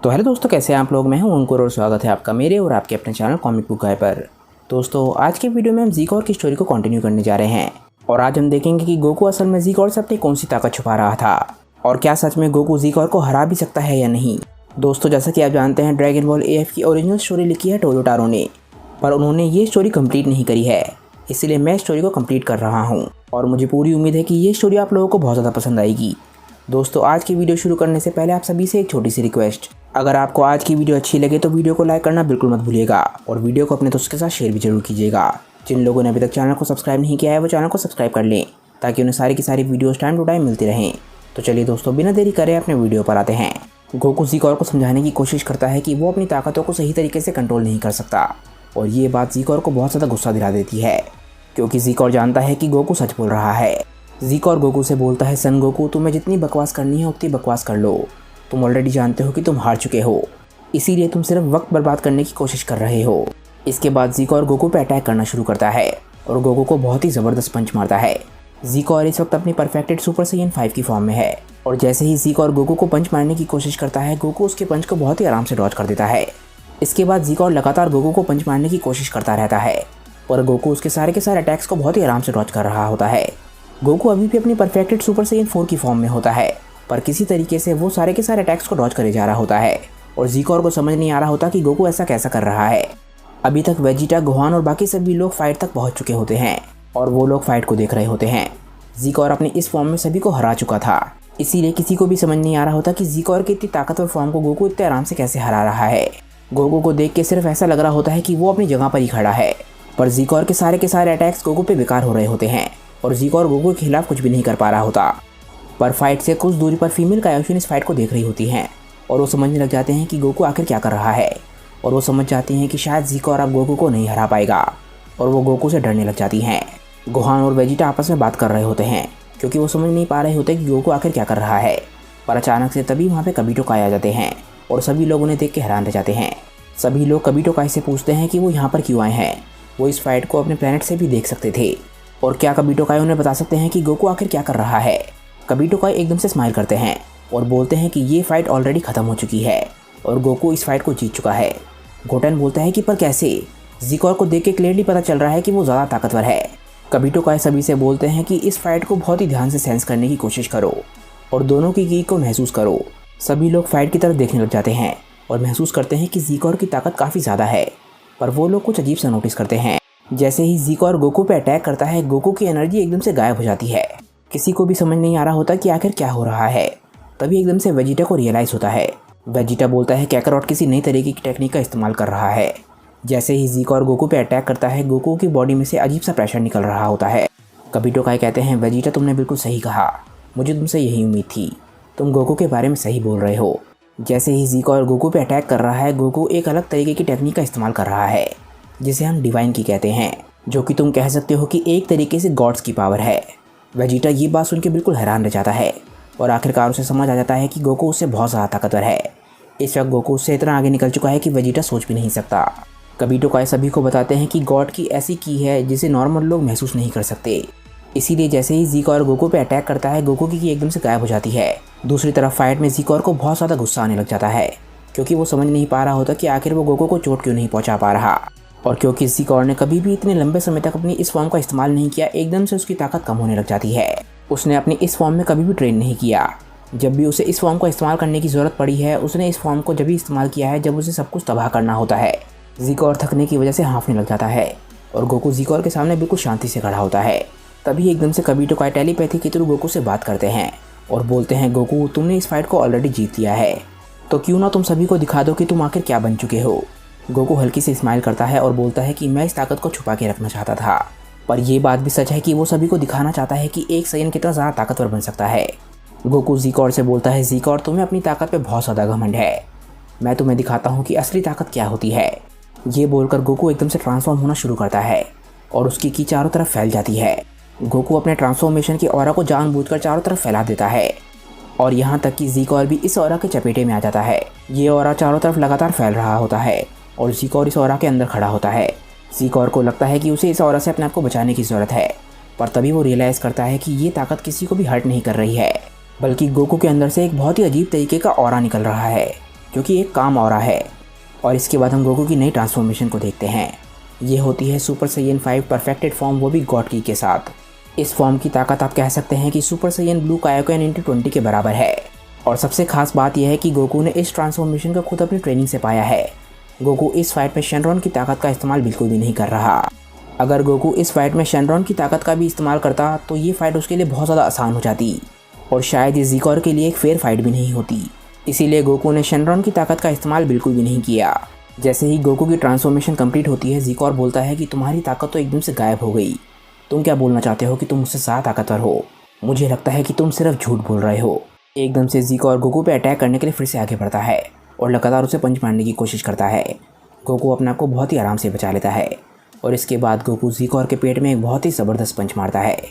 तो हेलो दोस्तों, कैसे हैं आप लोग। मैं हूं अंकुर और स्वागत है आपका मेरे और आपके अपने चैनल कॉमिक बुक गाय पर। दोस्तों, आज के वीडियो में हम ज़ीकोर की स्टोरी को कंटिन्यू करने जा रहे हैं और आज हम देखेंगे कि गोकू असल में ज़ीकोर से अपनी कौन सी ताकत छुपा रहा था और क्या सच में गोकू ज़ीकोर को हरा भी सकता है या नहीं। दोस्तों, जैसा कि आप जानते हैं, ड्रैगन बॉल AF की ओरिजिनल स्टोरी लिखी है टोयोटारो ने, पर उन्होंने ये स्टोरी कंप्लीट नहीं करी है, इसलिए मैं स्टोरी को कंप्लीट कर रहा हूँ और मुझे पूरी उम्मीद है कि ये स्टोरी आप लोगों को बहुत ज़्यादा पसंद आएगी। दोस्तों, आज की वीडियो शुरू करने से पहले आप सभी से एक छोटी सी रिक्वेस्ट, अगर आपको आज की वीडियो अच्छी लगे तो वीडियो को लाइक करना बिल्कुल मत भूलिएगा और वीडियो को अपने दोस्तों के साथ शेयर भी जरूर कीजिएगा। जिन लोगों ने अभी तक चैनल को सब्सक्राइब नहीं किया है वो चैनल को सब्सक्राइब कर लें ताकि उन्हें सारी की सारी वीडियोस टाइम टू टाइम मिलती रहें। तो चलिए दोस्तों, बिना देरी करे अपने वीडियो पर आते हैं। गोकू ज़ीकोर को समझाने की कोशिश करता है कि वो अपनी ताकतों को सही तरीके से कंट्रोल नहीं कर सकता और ये बात ज़ीकोर को बहुत ज़्यादा गुस्सा दिला देती है क्योंकि ज़ीकोर जानता है कि गोकू सच बोल रहा है। ज़ीकोर गोकू से बोलता है, सन गोकू, तुम्हें जितनी बकवास करनी है उतनी बकवास कर लो। तुम ऑलरेडी जानते हो कि तुम हार चुके हो, इसीलिए तुम सिर्फ वक्त बर्बाद करने की कोशिश कर रहे हो। इसके बाद ज़ीकोर गोकू पे अटैक करना शुरू करता है और गोकू को बहुत ही ज़बरदस्त पंच मारता है। ज़ीकोर इस वक्त अपनी परफेक्टेड सुपर साइयन 5 की फॉर्म में है और जैसे ही ज़ीकोर गोकू को पंच मारने की कोशिश करता है, गोकू उसके पंच को बहुत ही आराम से डॉज कर देता है। इसके बाद ज़ीकोर लगातार गोकू को पंच मारने की कोशिश करता रहता है और गोकू उसके सारे के सारे अटैक्स को बहुत ही आराम से डॉज कर रहा होता है। गोकू अभी भी अपनी परफेक्टेड सुपर साइयन 4 की फॉर्म में होता है, पर किसी तरीके से वो सारे के सारे अटैक्स को डॉज करे जा रहा होता है और ज़ीकोर को समझ नहीं आ रहा होता कि गोकू ऐसा कैसा कर रहा है। अभी तक वेजिटा, गोहान और बाकी सभी लोग फाइट तक पहुंच चुके होते हैं और वो लोग फाइट को देख रहे होते हैं। ज़ीकोर अपनी इस फॉर्म में सभी को हरा चुका था, इसीलिए किसी को भी समझ नहीं आ रहा होता कि ज़ीकोर की इतनी ताकतवर फॉर्म को गोकू इतने आराम से कैसे हरा रहा है। गोकू को देख के सिर्फ ऐसा लग रहा होता है कि वो अपनी जगह पर ही खड़ा है, पर ज़ीकोर के सारे अटैक्स गोकू पे बेकार हो रहे होते हैं और ज़ीकोर गोकू के खिलाफ कुछ भी नहीं कर पा रहा होता। पर फाइट से कुछ दूरी पर फीमेल कायोशिन इस फाइट को देख रही होती हैं और वो समझने लग जाते हैं कि गोकू आखिर क्या कर रहा है और वो समझ जाती हैं कि शायद ज़ीकोर अब गोकू को नहीं हरा पाएगा और वो गोकू से डरने लग जाती हैं। गोहान और वेजिटा आपस में बात कर रहे होते हैं क्योंकि वो समझ नहीं पा रहे होते कि गोकू आखिर क्या कर रहा है, पर अचानक से तभी वहाँ पे कबीटो काय आ जाते हैं और सभी लोग उन्हें देख के हैरान रह जाते हैं। सभी लोग कबीटो काय से पूछते हैं कि वो यहाँ पर क्यों आए हैं। वो इस फाइट को अपने प्लेनेट से भी देख सकते थे और क्या कबीटो काय उन्हें बता सकते हैं कि गोकू आखिर क्या कर रहा है। कबीटो काय एकदम से स्माइल करते हैं और बोलते हैं कि ये फाइट ऑलरेडी ख़त्म हो चुकी है और गोकू इस फाइट को जीत चुका है। गोटेन बोलता है कि पर कैसे। ज़ीकोर को देख के क्लियरली पता चल रहा है कि वो ज़्यादा ताकतवर है। कबीटो काय सभी से बोलते हैं कि इस फाइट को बहुत ही ध्यान से सेंस करने की कोशिश करो और दोनों की की को महसूस करो। सभी लोग फाइट की तरफ देखने लग जाते हैं और महसूस करते हैं कि ज़ीकोर की ताकत काफ़ी ज़्यादा है, पर वो लोग कुछ अजीब सा नोटिस करते हैं। जैसे ही ज़ीकोर गोकू पे अटैक करता है, गोकू की एनर्जी एकदम से गायब हो जाती है। किसी को भी समझ नहीं आ रहा होता कि आखिर क्या हो रहा है। तभी एकदम से वेजिटा को रियलाइज़ होता है। वेजिटा बोलता है कैकारोट किसी नई तरीके की टेक्निक का इस्तेमाल कर रहा है। जैसे ही ज़ीकोर गोकू पे अटैक करता है, गोकू की बॉडी में से अजीब सा प्रेशर निकल रहा होता है। कबीटो काय कहते हैं, वेजिटा, तुमने बिल्कुल सही कहा, मुझे तुमसे यही उम्मीद थी, तुम गोकू के बारे में सही बोल रहे हो। जैसे ही ज़ीकोर गोकू पे अटैक कर रहा है, गोकू एक अलग तरीके की टेक्निक का इस्तेमाल कर रहा है जिसे हम डिवाइन की कहते हैं, जो कि तुम कह सकते हो कि एक तरीके से गॉड्स की पावर है। वेजिटा ये बात सुन के बिल्कुल हैरान रह जाता है और आखिरकार उसे समझ आ जाता है कि गोकू उससे बहुत ज़्यादा ताकतवर है। इस वक्त गोकू उससे इतना आगे निकल चुका है कि वेजिटा सोच भी नहीं सकता। कबीटो काय सभी को बताते हैं कि गॉड की ऐसी की है जिसे नॉर्मल लोग महसूस नहीं कर सकते। इसीलिए जैसे ही ज़ीकोर गोकू पे अटैक करता है, गोकू की एकदम से गायब हो जाती है। दूसरी तरफ फाइट में ज़ीकोर को बहुत ज़्यादा गुस्सा आने लग जाता है क्योंकि वो समझ नहीं पा रहा होता कि आखिर वो गोकू को चोट क्यों नहीं पहुंचा पा रहा और क्योंकि ज़ीकोर ने कभी भी इतने लंबे समय तक अपनी इस फॉर्म का इस्तेमाल नहीं किया, एकदम से उसकी ताकत कम होने लग जाती है। उसने अपनी इस फॉर्म में कभी भी ट्रेन नहीं किया। जब भी उसे इस फॉर्म को इस्तेमाल करने की ज़रूरत पड़ी है, उसने इस फॉर्म को जब भी इस्तेमाल किया है जब उसे सब कुछ तबाह करना होता है। ज़ीकोर थकने की वजह से हाँफने लग जाता है और गोकू ज़ीकोर के सामने बिल्कुल शांति से खड़ा होता है। तभी एकदम से कबीटो काय टेलीपैथी के थ्रू गोकू से बात करते हैं और बोलते हैं, गोकू, तुमने इस फाइट को ऑलरेडी जीत लिया है, तो क्यों ना तुम सभी को दिखा दो कि तुम आखिर क्या बन चुके हो। गोकू हल्की से स्माइल करता है और बोलता है कि मैं इस ताकत को छुपा के रखना चाहता था, पर यह बात भी सच है कि वो सभी को दिखाना चाहता है कि एक साइयन कितना ज़्यादा ताकतवर बन सकता है। गोकू ज़ीकोर से बोलता है, ज़ीकोर, तुम्हें अपनी ताकत पे बहुत ज़्यादा घमंड है, मैं तुम्हें दिखाता हूँ कि असली ताकत क्या होती है। ये बोलकर गोकू एकदम से ट्रांसफॉर्म होना शुरू करता है और उसकी की चारों तरफ फैल जाती है। गोकू अपने ट्रांसफॉर्मेशन की ऑरा को जानबूझकर चारों तरफ फैला देता है और यहाँ तक कि ज़ीकोर भी इस ऑरा के चपेटे में आ जाता है। ये ऑरा चारों तरफ लगातार फैल रहा होता है और ज़ीकोर इस ऑरा के अंदर खड़ा होता है। ज़ीकोर को लगता है कि उसे इस ऑरा से अपने आप को बचाने की ज़रूरत है, पर तभी वो रियलाइज़ करता है कि ये ताकत किसी को भी हर्ट नहीं कर रही है, बल्कि गोकू के अंदर से एक बहुत ही अजीब तरीके का ऑरा निकल रहा है जो कि एक काम और है। और इसके बाद हम गोकू की नई ट्रांसफॉर्मेशन को देखते हैं। ये होती है सुपर सैयन 5 परफेक्टेड फॉर्म, वो भी गॉड की के साथ। इस फॉर्म की ताकत आप कह सकते हैं कि super Saiyan blue Kaioken into 20 के बराबर है। और सबसे खास बात यह है कि गोकू ने इस ट्रांसफॉर्मेशन को खुद अपनी ट्रेनिंग से पाया है। गोकू इस फाइट में शेनरॉन की ताकत का इस्तेमाल बिल्कुल भी नहीं कर रहा। अगर गोकू इस फाइट में शेनरॉन की ताकत का भी इस्तेमाल करता तो ये फाइट उसके लिए बहुत ज़्यादा आसान हो जाती और शायद ये ज़ीकोर के लिए एक फेयर फाइट भी नहीं होती। इसीलिए गोकू ने शेनरॉन की ताकत का इस्तेमाल बिल्कुल भी नहीं किया। जैसे ही गोकू की ट्रांसफॉर्मेशन कंप्लीट होती है, ज़ीकोर बोलता है कि तुम्हारी ताकत तो एकदम से गायब हो गई। तुम क्या बोलना चाहते हो कि तुम मुझसे ज़्यादा ताकतवर हो? मुझे लगता है कि तुम सिर्फ झूठ बोल रहे हो। एकदम से ज़ीकोर गोकू पे अटैक करने के लिए फिर से आगे बढ़ता है और लगातार उसे पंच मारने की कोशिश करता है। गोकू अपने आप को बहुत ही आराम से बचा लेता है और इसके बाद गोकू ज़ीकोर के पेट में एक बहुत ही ज़बरदस्त पंच मारता है।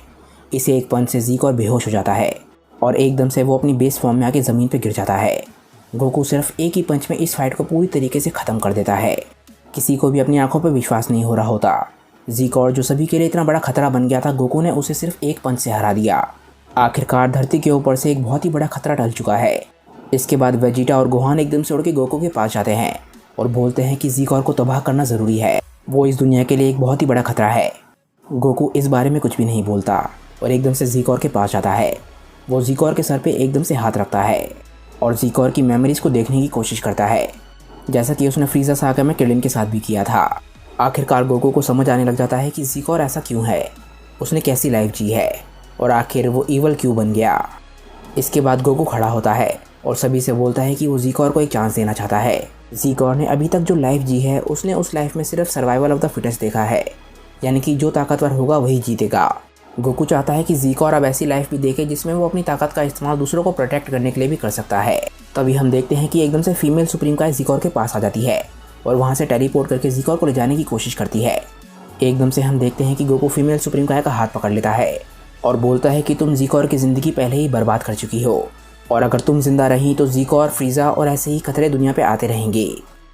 इसे एक पंच से ज़ीकोर बेहोश हो जाता है और एकदम से वो अपनी बेस फॉर्म में आके ज़मीन पर गिर जाता है। गोकू सिर्फ एक ही पंच में इस फाइट को पूरी तरीके से ख़त्म कर देता है। किसी को भी अपनी आंखों पर विश्वास नहीं हो रहा होता। ज़ीकोर जो सभी के लिए इतना बड़ा खतरा बन गया था, गोकू ने उसे सिर्फ एक पंच से हरा दिया। आखिरकार धरती के ऊपर से एक बहुत ही बड़ा खतरा टल चुका है। इसके बाद वेजिटा और गोहान एकदम से उड़ के गोकू के पास जाते हैं और बोलते हैं कि ज़ीकोर को तबाह करना ज़रूरी है। वो इस दुनिया के लिए एक बहुत ही बड़ा खतरा है। गोकू इस बारे में कुछ भी नहीं बोलता और एकदम से ज़ीकोर के पास जाता है। वो ज़ीकोर के सर पे एकदम से हाथ रखता है और ज़ीकोर की मेमोरीज़ को देखने की कोशिश करता है, जैसा कि उसने फ्रीज़ा सागा में क्रिलिन के साथ भी किया था। आखिरकार गोकू को समझ आने लग जाता है कि ज़ीकोर ऐसा क्यों है, उसने कैसी लाइफ जी है और आखिर वो ईवल क्यों बन गया। इसके बाद गोकू खड़ा होता है और सभी से बोलता है कि वो ज़ीकोर को एक चांस देना चाहता है। ज़ीकोर ने अभी तक जो लाइफ जी है, उसने उस लाइफ में सिर्फ सर्वाइवल ऑफ द फिटेस्ट देखा है, यानी कि जो ताकतवर होगा वही जीतेगा। गोकू चाहता है कि ज़ीकोर अब ऐसी लाइफ भी देखे जिसमें वो अपनी ताकत का इस्तेमाल दूसरों को प्रोटेक्ट करने के लिए भी कर सकता है। तभी हम देखते हैं कि एकदम से फीमेल सुप्रीम काय ज़ीकोर के पास आ जाती है और वहाँ से टेलीपोर्ट करके ज़ीकोर को ले जाने की कोशिश करती है। एकदम से हम देखते हैं कि गोकू फीमेल सुप्रीम काय का हाथ पकड़ लेता है और बोलता है कि तुम ज़ीकोर की ज़िंदगी पहले ही बर्बाद कर चुकी हो और अगर तुम जिंदा रही तो ज़ीकोर, फ्रीज़ा और ऐसे ही खतरे दुनिया पे आते रहेंगे।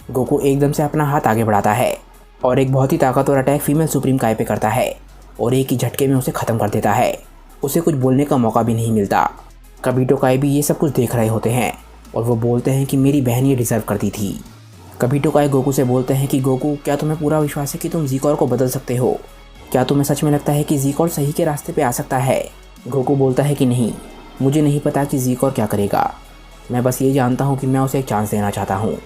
गोकू एकदम से अपना हाथ आगे बढ़ाता है और एक बहुत ही ताकतवर अटैक फीमेल सुप्रीम काय पे करता है और एक ही झटके में उसे ख़त्म कर देता है। उसे कुछ बोलने का मौका भी नहीं मिलता। कबीटो काय भी ये सब कुछ देख रहे होते हैं और वो बोलते हैं कि मेरी बहन ये डिज़र्व करती थी। कबीटो काय गोकू से बोलते हैं कि गोकू, क्या तुम्हें पूरा विश्वास है कि तुम ज़ीकोर को बदल सकते हो? क्या तुम्हें सच में लगता है कि ज़ीकोर सही के रास्ते पे आ सकता है? गोकू बोलता है कि नहीं, मुझे नहीं पता कि ज़ीकोर क्या करेगा। मैं बस ये जानता हूँ कि मैं उसे एक चांस देना चाहता हूँ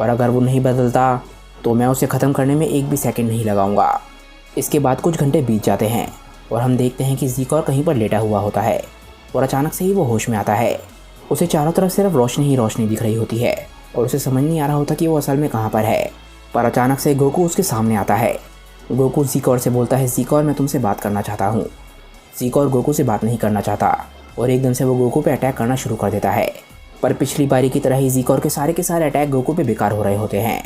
और अगर वो नहीं बदलता तो मैं उसे ख़त्म करने में एक भी सेकंड नहीं लगाऊंगा। इसके बाद कुछ घंटे बीत जाते हैं और हम देखते हैं कि ज़ीकोर कहीं पर लेटा हुआ होता है और अचानक से ही वो होश में आता है। उसे चारों तरफ सिर्फ रोशनी ही रोशनी दिख रही होती है और उसे समझ नहीं आ रहा होता कि वो असल में कहाँ पर है। पर अचानक से गोकू उसके सामने आता है। गोकू ज़ीकोर से बोलता है, ज़ीकोर, मैं तुमसे बात करना चाहता हूँ। ज़ीकोर गोकू से बात नहीं करना चाहता और एकदम से वो गोकू पे अटैक करना शुरू कर देता है। पर पिछली बारी की तरह ही ज़ीकोर के सारे अटैक गोकू पे बेकार हो रहे होते हैं।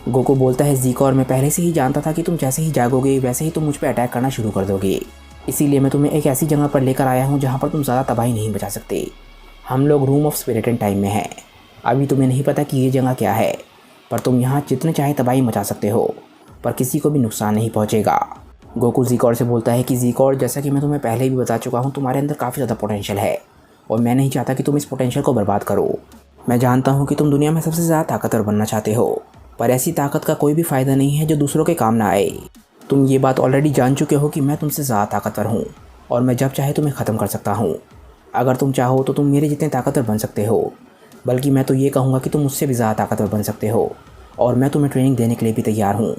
गोकू बोलता है, ज़ीकोर, मैं पहले से ही जानता था कि तुम जैसे ही जागोगे वैसे ही तुम मुझ पे अटैक करना शुरू कर दोगे। इसीलिए मैं तुम्हें एक ऐसी जगह पर लेकर आया हूँ जहाँ पर तुम ज़्यादा तबाही नहीं बचा सकते। हम लोग room of spirit and time में हैं। अभी तुम्हें नहीं पता कि ये जगह क्या है, पर तुम यहाँ जितने चाहे तबाही मचा सकते हो, पर किसी को भी नुकसान नहीं पहुँचेगा। गोकू ज़ीकोर से बोलता है कि ज़ीकोर, जैसा कि मैं तुम्हें पहले भी बता चुका हूँ, तुम्हारे अंदर काफ़ी ज़्यादा पोटेंशियल है और मैं नहीं चाहता कि तुम इस पोटेंशियल को बर्बाद करो। मैं जानता हूँ कि तुम दुनिया में सबसे ज़्यादा ताकतवर बनना चाहते हो, पर ऐसी ताकत का कोई भी फ़ायदा नहीं है जो दूसरों के काम ना आए। तुम ये बात ऑलरेडी जान चुके हो कि मैं तुमसे ज़्यादा ताकतवर हूँ और मैं जब चाहे तुम्हें ख़त्म कर सकता हूँ। अगर तुम चाहो तो तुम मेरे जितने ताकतवर बन सकते हो, बल्कि मैं तो ये कहूँगा कि तुम मुझसे भी ज़्यादा ताकतवर बन सकते हो और मैं तुम्हें ट्रेनिंग देने के लिए भी तैयार हूँ।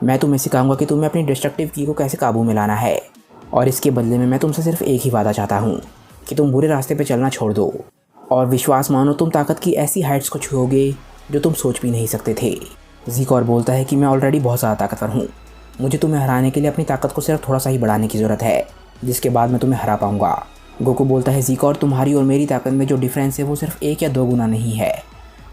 मैं तुम्हें सिखाऊंगा कि तुम्हें अपनी डिस्ट्रक्टिव की को कैसे काबू में लाना है और इसके बदले में मैं तुमसे सिर्फ एक ही वादा चाहता हूँ कि तुम बुरे रास्ते पर चलना छोड़ दो और विश्वास मानो, तुम ताकत की ऐसी हाइट्स को छूओगे जो तुम सोच भी नहीं सकते थे। ज़ीकोर बोलता है कि मैं ऑलरेडी बहुत ज़्यादा ताकतवर हूँ। मुझे तुम्हें हराने के लिए अपनी ताकत को सिर्फ थोड़ा सा ही बढ़ाने की ज़रूरत है, जिसके बाद मैं तुम्हें हरा पाऊँगा। गोकू बोलता है, ज़ीकोर, तुम्हारी और मेरी ताकत में जो डिफरेंस है वो सिर्फ 1 या 2 गुना नहीं है।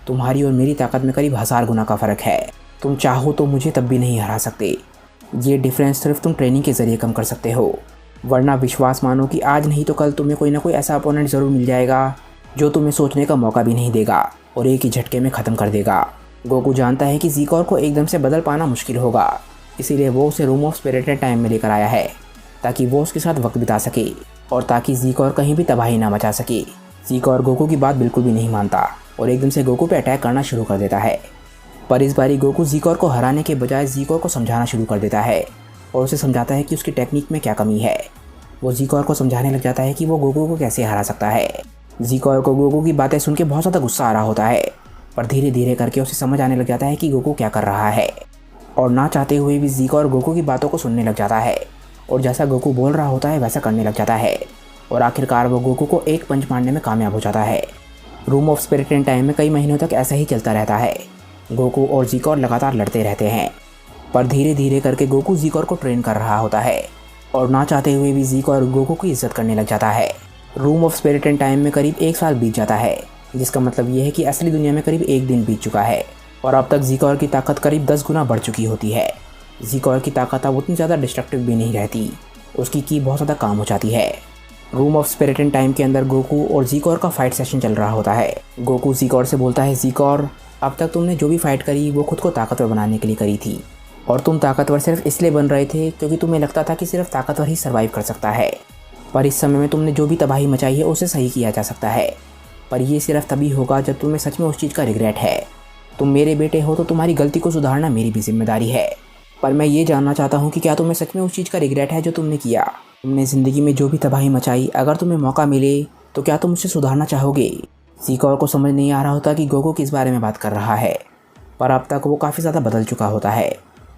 तुम्हारी और मेरी ताकत में करीब 1000 गुना का फ़र्क है। तुम चाहो तो मुझे तब भी नहीं हरा सकते। ये डिफरेंस सिर्फ तुम ट्रेनिंग के ज़रिए कम कर सकते हो, वरना विश्वास मानो कि आज नहीं तो कल तुम्हें कोई ना कोई ऐसा अपोनेंट ज़रूर मिल जाएगा जो तुम्हें सोचने का मौका भी नहीं देगा और एक ही झटके में ख़त्म कर देगा। गोकू जानता है कि ज़ीकोर को एकदम से बदल पाना मुश्किल होगा, इसीलिए वो उसे रूम ऑफ स्पिरिट टाइम में लेकर आया है ताकि वो उसके साथ वक्त बिता सके और ताकि ज़ीकोर कहीं भी तबाही ना मचा सके। ज़ीकोर गोकू की बात बिल्कुल भी नहीं मानता और एकदम से गोकू पे अटैक करना शुरू कर देता है। पर इस बारी गोकू ज़ीकोर को हराने के बजाय ज़ीकोर को समझाना शुरू कर देता है और उसे समझाता है कि उसकी टेक्निक में क्या कमी है। वो ज़ीकोर को समझाने लग जाता है कि वो गोकू को कैसे हरा सकता है। ज़ीकोर को गोकू की बातें सुन के बहुत ज़्यादा गुस्सा आ रहा होता है, पर धीरे धीरे करके उसे समझ आने लग जाता है कि गोकू क्या कर रहा है। और ना चाहते हुए भी ज़ीकोर गोकू की बातों को सुनने लग जाता है और जैसा गोकू बोल रहा होता है वैसा करने लग जाता है। और आखिरकार वो गोकू को एक पंच मारने में कामयाब हो जाता है। Room of spirit in time में कई महीनों तक ऐसा ही चलता रहता है। गोकू और ज़ीकोर लगातार लड़ते रहते हैं, पर धीरे धीरे करके गोकू ज़ीकोर को ट्रेन कर रहा होता है और ना चाहते हुए भी ज़ीकोर गोकू की इज्जत करने लग जाता है। Room of spirit in time में करीब 1 साल बीत जाता है, जिसका मतलब ये है कि असली दुनिया में करीब 1 दिन बीत चुका है और अब तक ज़ीकोर की ताकत करीब 10 गुना बढ़ चुकी होती है। ज़ीकोर की ताकत अब उतनी ज़्यादा डिस्ट्रक्टिव भी नहीं रहती, उसकी की बहुत ज़्यादा काम हो जाती है। Room of spirit in time के अंदर गोकू और ज़ीकोर का फाइट सेशन चल रहा होता है। गोकू ज़ीकोर से बोलता है, ज़ीकोर अब तक तुमने जो भी फाइट करी वो खुद को ताकतवर बनाने के लिए करी थी और तुम ताकतवर सिर्फ इसलिए बन रहे थे क्योंकि तुम्हें लगता था कि सिर्फ ताकतवर ही सर्वाइव कर सकता है। पर इस समय में तुमने जो भी तबाही मचाई है उसे सही किया जा सकता है, पर यह सिर्फ तभी होगा जब तुम्हें सच में उस चीज़ का रिग्रेट है। तुम मेरे बेटे हो तो तुम्हारी गलती को सुधारना मेरी भी जिम्मेदारी है, पर मैं ये जानना चाहता हूँ कि क्या तुम्हें सच में उस चीज़ का रिग्रेट है जो तुमने किया। तुमने ज़िंदगी में जो भी तबाही मचाई, अगर तुम्हें मौका मिले तो क्या तुम उसे सुधारना चाहोगे। ज़ीकोर को समझ नहीं आ रहा होता कि गोकू किस बारे में बात कर रहा है, पर अब तक वो काफ़ी ज़्यादा बदल चुका होता है।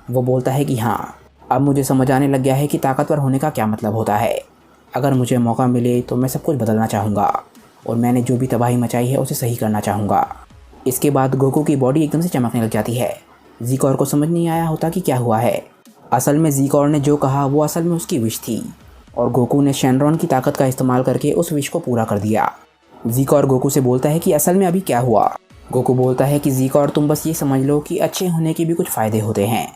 वो बोलता है कि हाँ, अब मुझे समझ आने लग गया है कि ताकतवर होने का क्या मतलब होता है। अगर मुझे मौका मिले तो मैं सब कुछ बदलना चाहूँगा और मैंने जो भी तबाही मचाई है उसे सही करना चाहूँगा। इसके बाद गोकू की बॉडी एकदम से चमकने लग जाती है। ज़ीकोर को समझ नहीं आया होता कि क्या हुआ है। असल में ज़ीकोर ने जो कहा वो असल में उसकी विश थी और गोकू ने शेनरॉन की ताकत का इस्तेमाल करके उस विश को पूरा कर दिया। ज़ीकोर गोकू से बोलता है कि असल में अभी क्या हुआ। गोकू बोलता है कि ज़ीकोर तुम बस ये समझ लो कि अच्छे होने के भी कुछ फ़ायदे होते हैं।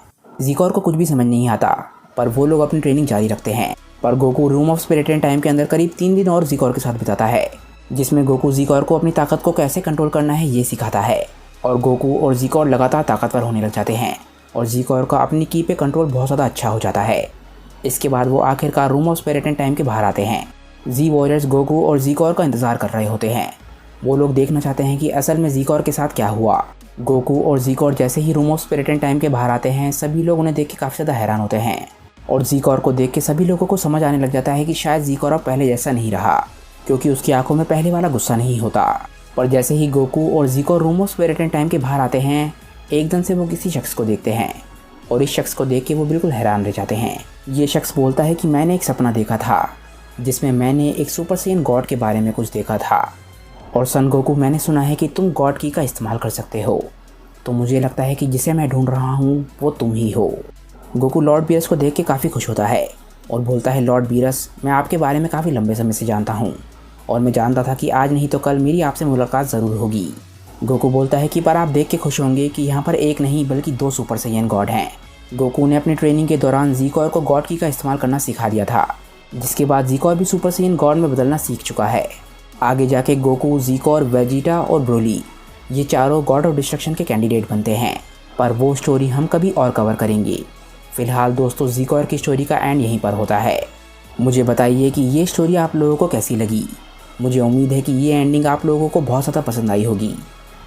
ज़ीकोर को कुछ भी समझ नहीं आता, पर वो लोग अपनी ट्रेनिंग जारी रखते हैं। पर Goku room of spirit in time के अंदर करीब 3 दिन और ज़ीकोर के साथ बिताता है, जिसमें गोकू ज़ीकोर को अपनी ताकत को कैसे कंट्रोल करना है ये सिखाता है। और गोकू और ज़ीकोर लगातार ताकतवर होने लग जाते हैं और ज़ीकोर का अपनी की पे कंट्रोल बहुत ज़्यादा अच्छा हो जाता है। इसके बाद वो आखिरकार room of spirit in time के बाहर आते हैं। जी वॉरियर्स गोकू और ज़ीकोर का इंतज़ार कर रहे होते हैं। वो लोग देखना चाहते हैं कि असल में ज़ीकोर के साथ क्या हुआ। गोकू और ज़ीकोर जैसे ही room of spirit in time के बाहर आते हैं, सभी लोग उन्हें देख के काफ़ी ज़्यादा हैरान होते हैं और ज़ीकोर को देख के सभी लोगों को समझ आने लग जाता है कि शायद ज़ीकोर अब पहले जैसा नहीं रहा, क्योंकि उसकी आंखों में पहले वाला गुस्सा नहीं होता। पर जैसे ही गोकू और ज़ीकोर room of spirit in time के बाहर आते हैं, एकदम से वो किसी शख्स को देखते हैं और इस शख्स को देख के वो बिल्कुल हैरान रह जाते हैं। ये शख्स बोलता है कि मैंने एक सपना देखा था जिसमें मैंने एक सुपर सेन गॉड के बारे में कुछ देखा था और सन गोकू, मैंने सुना है कि तुम गॉड की का इस्तेमाल कर सकते हो, तो मुझे लगता है कि जिसे मैं ढूंढ रहा हूँ वो तुम ही हो। गोकू लॉर्ड बीरस को देख के काफ़ी खुश होता है और बोलता है, लॉर्ड बीरस, मैं आपके बारे में काफ़ी लंबे समय से जानता हूँ और मैं जानता था कि आज नहीं तो कल मेरी आपसे मुलाकात ज़रूर होगी। गोकू बोलता है कि पर आप देख के खुश होंगे कि यहाँ पर एक नहीं बल्कि 2 सुपर सैयन गॉड हैं। गोकू ने अपनी ट्रेनिंग के दौरान ज़ीकोर को गॉड की का इस्तेमाल करना सिखा दिया था, जिसके बाद ज़ीकोर भी सुपर सैयन गॉड में बदलना सीख चुका है। आगे जाके गोकू, ज़ीकोर, वेजिटा और ब्रोली ये चारों गॉड ऑफ डिस्ट्रक्शन के कैंडिडेट बनते हैं, पर वो स्टोरी हम कभी और कवर करेंगे। फ़िलहाल दोस्तों, ज़ीकोर की स्टोरी का एंड यहीं पर होता है। मुझे बताइए कि ये स्टोरी आप लोगों को कैसी लगी। मुझे उम्मीद है कि ये एंडिंग आप लोगों को बहुत ज़्यादा पसंद आई होगी,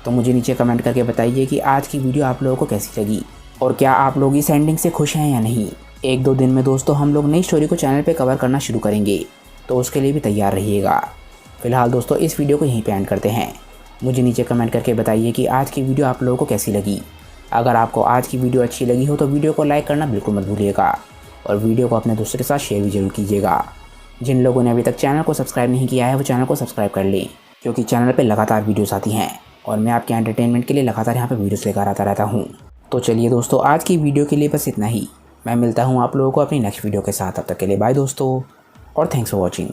तो मुझे नीचे कमेंट करके बताइए कि आज की वीडियो आप लोगों को कैसी लगी और क्या आप लोग इस एंडिंग से खुश हैं या नहीं। 1-2 दिन में दोस्तों हम लोग नई स्टोरी को चैनल पे कवर करना शुरू करेंगे, तो उसके लिए भी तैयार रहिएगा। फ़िलहाल दोस्तों, इस वीडियो को यहीं पे एंड करते हैं। मुझे नीचे कमेंट करके बताइए कि आज की वीडियो आप लोगों को कैसी लगी। अगर आपको आज की वीडियो अच्छी लगी हो तो वीडियो को लाइक करना बिल्कुल मत भूलिएगा और वीडियो को अपने दोस्तों के साथ शेयर भी जरूर कीजिएगा। जिन लोगों ने अभी तक चैनल को सब्सक्राइब नहीं किया है वो चैनल को सब्सक्राइब कर लें, क्योंकि चैनल पर लगातार वीडियोज़ आती हैं और मैं आपके एंटरटेनमेंट के लिए लगातार यहाँ पर वीडियोज़ लेकर आता रहता हूँ। तो चलिए दोस्तों, आज की वीडियो के लिए बस इतना ही। मैं मिलता हूँ आप लोगों को अपनी नेक्स्ट वीडियो के साथ। तब तक के लिए बाय दोस्तों और थैंक्स फॉर वॉचिंग।